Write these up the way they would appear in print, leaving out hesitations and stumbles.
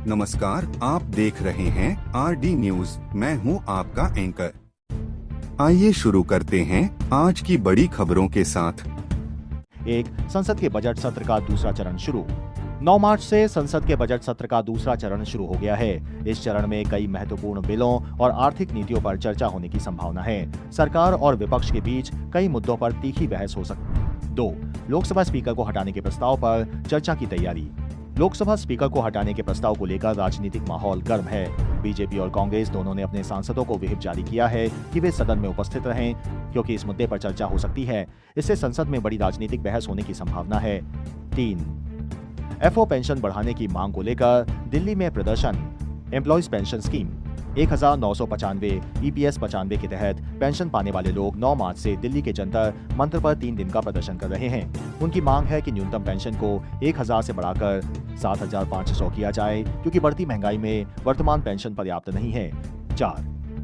नमस्कार, आप देख रहे हैं आरडी न्यूज। मैं हूं आपका एंकर। आइए शुरू करते हैं आज की बड़ी खबरों के साथ। संसद के बजट सत्र का दूसरा चरण शुरू। 9 मार्च से संसद के बजट सत्र का दूसरा चरण शुरू हो गया है। इस चरण में कई महत्वपूर्ण बिलों और आर्थिक नीतियों पर चर्चा होने की संभावना है। सरकार और विपक्ष के बीच कई मुद्दों पर तीखी बहस हो सकती है। 2. लोकसभा स्पीकर को हटाने के प्रस्ताव पर चर्चा की तैयारी। लोकसभा स्पीकर को हटाने के प्रस्ताव को लेकर राजनीतिक माहौल गर्म है। बीजेपी और कांग्रेस दोनों ने अपने सांसदों को व्हिप जारी किया है कि वे सदन में उपस्थित रहें, क्योंकि इस मुद्दे पर चर्चा हो सकती है। इससे संसद में बड़ी राजनीतिक बहस होने की संभावना है। 3. एफओ पेंशन बढ़ाने की मांग को लेकर दिल्ली में प्रदर्शन। एम्प्लॉयज पेंशन स्कीम 1995 ईपीएस 95 के तहत पेंशन पाने वाले लोग 9 मार्च से दिल्ली के जंतर मंत्र पर 3 दिन का प्रदर्शन कर रहे हैं। उनकी मांग है कि न्यूनतम पेंशन को 1000 से बढ़ाकर 7500 किया जाए, क्योंकि बढ़ती महंगाई में वर्तमान पेंशन पर्याप्त नहीं है। 4.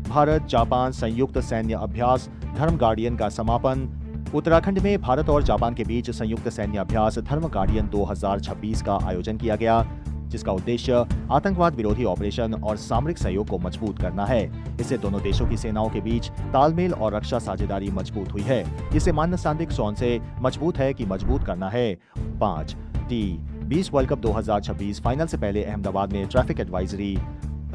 भारत जापान संयुक्त सैन्य अभ्यास धर्म गार्डियन का समापन। उत्तराखंड में भारत और जापान के बीच संयुक्त सैन्य अभ्यास धर्म गार्डियन 2026 का आयोजन किया गया, जिसका उद्देश्य आतंकवाद विरोधी ऑपरेशन और सामरिक सहयोग को मजबूत करना है। इससे दोनों देशों की सेनाओं के बीच तालमेल और रक्षा साझेदारी मजबूत हुई है। इसे मान्य सांदिक सौन से मजबूत है कि मजबूत करना है। 5. T20 वर्ल्ड कप 2026 फाइनल से पहले अहमदाबाद में ट्रैफिक एडवाइजरी।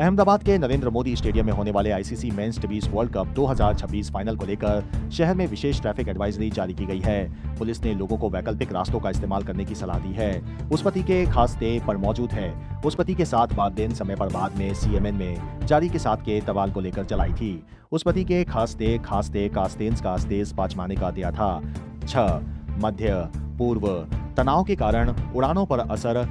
अहमदाबाद के नरेंद्र मोदी स्टेडियम में होने वाले ICC men's T20 world cup 2026 final को लेकर शहर में विशेष ट्रैफिक एडवाइजरी जारी की गई है। पुलिस ने लोगों को वैकल्पिक रास्तों का इस्तेमाल करने की सलाह दी है। उस पति के खास स्टे पर मौजूद है। उस पति के साथ बात दिन समय पर बाद में सीएमएन में जारी के साथ के तवाल को लेकर चलाई थी। उस पति के खास स्टे का स्टेज पाचमाने का दिया था। 6. मध्य पूर्व तनाव के कारण उड़ानों पर असर।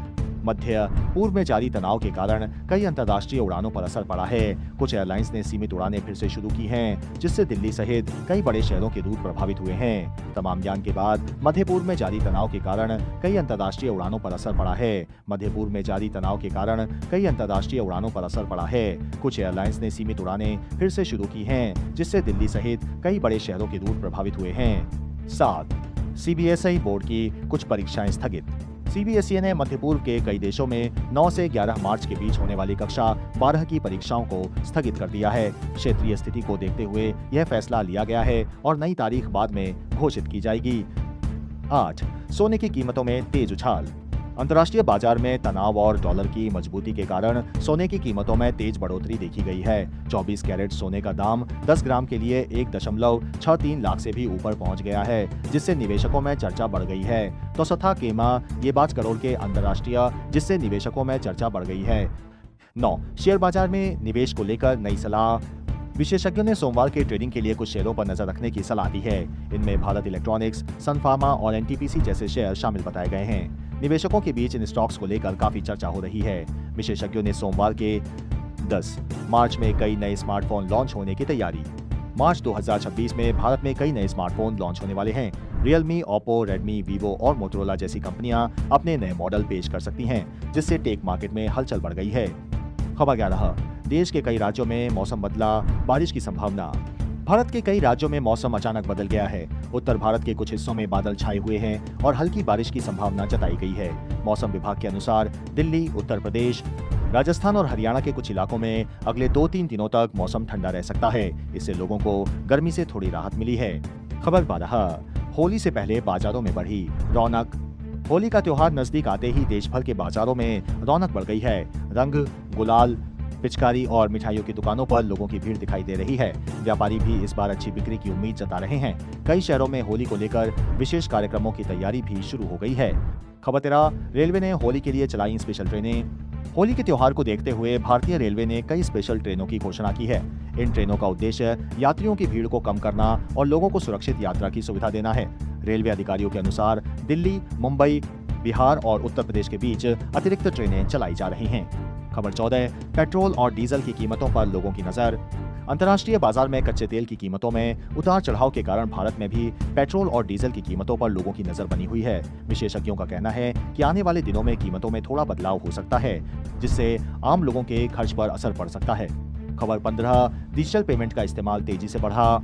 मध्य पूर्व में जारी तनाव के कारण कई अंतर्राष्ट्रीय उड़ानों पर असर पड़ा है। कुछ एयरलाइंस ने सीमित उड़ानें फिर से शुरू की हैं, जिससे दिल्ली सहित कई बड़े शहरों के रूट प्रभावित हुए हैं। तमाम ज्ञान के बाद मध्य पूर्व में जारी तनाव के कारण कई अंतर्राष्ट्रीय उड़ानों पर असर पड़ा है। मध्य पूर्व में जारी तनाव के कारण कई अंतर्राष्ट्रीय उड़ानों पर असर पड़ा है। कुछ एयरलाइंस ने सीमित उड़ानें फिर से शुरू की हैं, जिससे दिल्ली सहित कई बड़े शहरों के रूट प्रभावित हुए हैं। 7. सीबीएसई बोर्ड की कुछ परीक्षाएं स्थगित। सीबीएसई ने मध्य पूर्व के कई देशों में 9 से 11 मार्च के बीच होने वाली कक्षा 12 की परीक्षाओं को स्थगित कर दिया है। क्षेत्रीय स्थिति को देखते हुए यह फैसला लिया गया है और नई तारीख बाद में घोषित की जाएगी। 8. सोने की कीमतों में तेज उछाल। अंतर्राष्ट्रीय बाजार में तनाव और डॉलर की मजबूती के कारण सोने की कीमतों में तेज बढ़ोतरी देखी गई है। 24 कैरेट सोने का दाम 10 ग्राम के लिए 1.63 लाख से भी ऊपर पहुंच गया है, जिससे निवेशकों में चर्चा बढ़ गई है। तो सथा केमा ये 5 करोड़ के अंतर्राष्ट्रीय, जिससे निवेशकों में चर्चा बढ़ गई है। 9. शेयर बाजार में निवेश को लेकर नई सलाह। विशेषज्ञों ने सोमवार के ट्रेडिंग के लिए कुछ शेयरों पर नजर रखने की सलाह दी है। इनमें भारत इलेक्ट्रॉनिक्स, सन फार्मा और एनटीपीसी जैसे शेयर शामिल बताए गए हैं। निवेशकों के बीच इन स्टॉक्स को लेकर काफी चर्चा हो रही है। विशेषज्ञों ने सोमवार के 10 मार्च में कई नए स्मार्टफोन लॉन्च होने की तैयारी। मार्च 2026 में भारत में कई नए स्मार्टफोन लॉन्च होने वाले हैं। रियलमी, ओप्पो, रेडमी, वीवो और मोटोरोला जैसी कंपनियां अपने नए मॉडल पेश कर सकती हैं, जिससे टेक मार्केट में हलचल बढ़ गई है। खबर 11. देश के कई राज्यों में मौसम बदला, बारिश की संभावना। भारत के कई राज्यों में मौसम अचानक बदल गया है। उत्तर भारत के कुछ हिस्सों में बादल छाए हुए हैं और हल्की बारिश की संभावना जताई गई है। मौसम विभाग के अनुसार दिल्ली, उत्तर प्रदेश, राजस्थान और हरियाणा के कुछ इलाकों में अगले 2-3 दिनों तक मौसम ठंडा रह सकता है। इससे लोगों को गर्मी से थोड़ी राहत मिली है। खबर 12. होली से पहले बाजारों में बढ़ी रौनक। होली का त्योहार नजदीक आते ही देश भर के बाजारों में रौनक बढ़ गई है। रंग, गुलाल, पिचकारी और मिठाइयों की दुकानों पर लोगों की भीड़ दिखाई दे रही है। व्यापारी भी इस बार अच्छी बिक्री की उम्मीद जता रहे हैं। कई शहरों में होली को लेकर विशेष कार्यक्रमों की तैयारी भी शुरू हो गई है। खबर 13. रेलवे ने होली के लिए चलाई स्पेशल ट्रेनें। होली के त्योहार को देखते हुए भारतीय रेलवे ने कई स्पेशल ट्रेनों की घोषणा की है। इन ट्रेनों का उद्देश्य यात्रियों की भीड़ को कम करना और लोगों को सुरक्षित यात्रा की सुविधा देना है। रेलवे अधिकारियों के अनुसार दिल्ली, मुंबई, बिहार और उत्तर प्रदेश के बीच अतिरिक्त ट्रेनें चलाई जा रही हैं। खबर 14. पेट्रोल और डीजल की कीमतों पर लोगों की नजर। अंतर्राष्ट्रीय बाजार में कच्चे तेल की कीमतों में उतार चढ़ाव के कारण भारत में भी पेट्रोल और डीजल की कीमतों पर लोगों की नजर बनी हुई है। विशेषज्ञों का कहना है कि आने वाले दिनों में कीमतों में थोड़ा बदलाव हो सकता है, जिससे आम लोगों के खर्च पर असर पड़ सकता है। खबर 15. डिजिटल पेमेंट का इस्तेमाल तेजी से बढ़ा।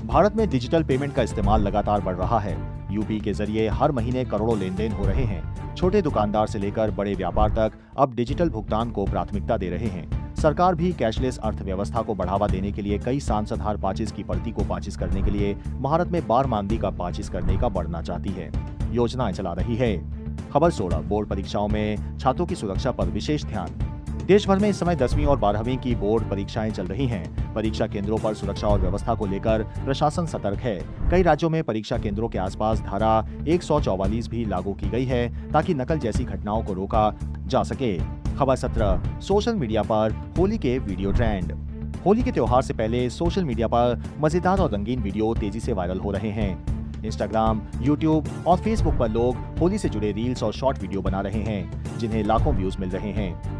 भारत में डिजिटल पेमेंट का इस्तेमाल लगातार बढ़ रहा है। यूपी के जरिए हर महीने करोड़ों लेन देन हो रहे हैं। छोटे दुकानदार से लेकर बड़े व्यापार तक अब डिजिटल भुगतान को प्राथमिकता दे रहे हैं। सरकार भी कैशलेस अर्थव्यवस्था को बढ़ावा देने के लिए कई सांसदहार पाचिस की पड़ती को पाचिस करने के लिए भारत में बारमांदी का पाचिस करने का बढ़ना चाहती है, योजनाएं चला रही है। खबर 16, बोर्ड परीक्षाओं में छात्रों की सुरक्षा पर विशेष ध्यान। देश भर में इस समय 10वीं और 12वीं की बोर्ड परीक्षाएं चल रही हैं। परीक्षा केंद्रों पर सुरक्षा और व्यवस्था को लेकर प्रशासन सतर्क है। कई राज्यों में परीक्षा केंद्रों के आसपास धारा 144 भी लागू की गई है ताकि नकल जैसी घटनाओं को रोका जा सके। खबर 17, सोशल मीडिया पर होली के वीडियो ट्रेंड। होली के त्योहार से पहले सोशल मीडिया पर मजेदार और रंगीन वीडियो तेजी से वायरल हो रहे हैं। इंस्टाग्राम, यूट्यूब और फेसबुक पर लोग होली से जुड़े रील्स और शॉर्ट वीडियो बना रहे हैं, जिन्हें लाखों व्यूज मिल रहे हैं।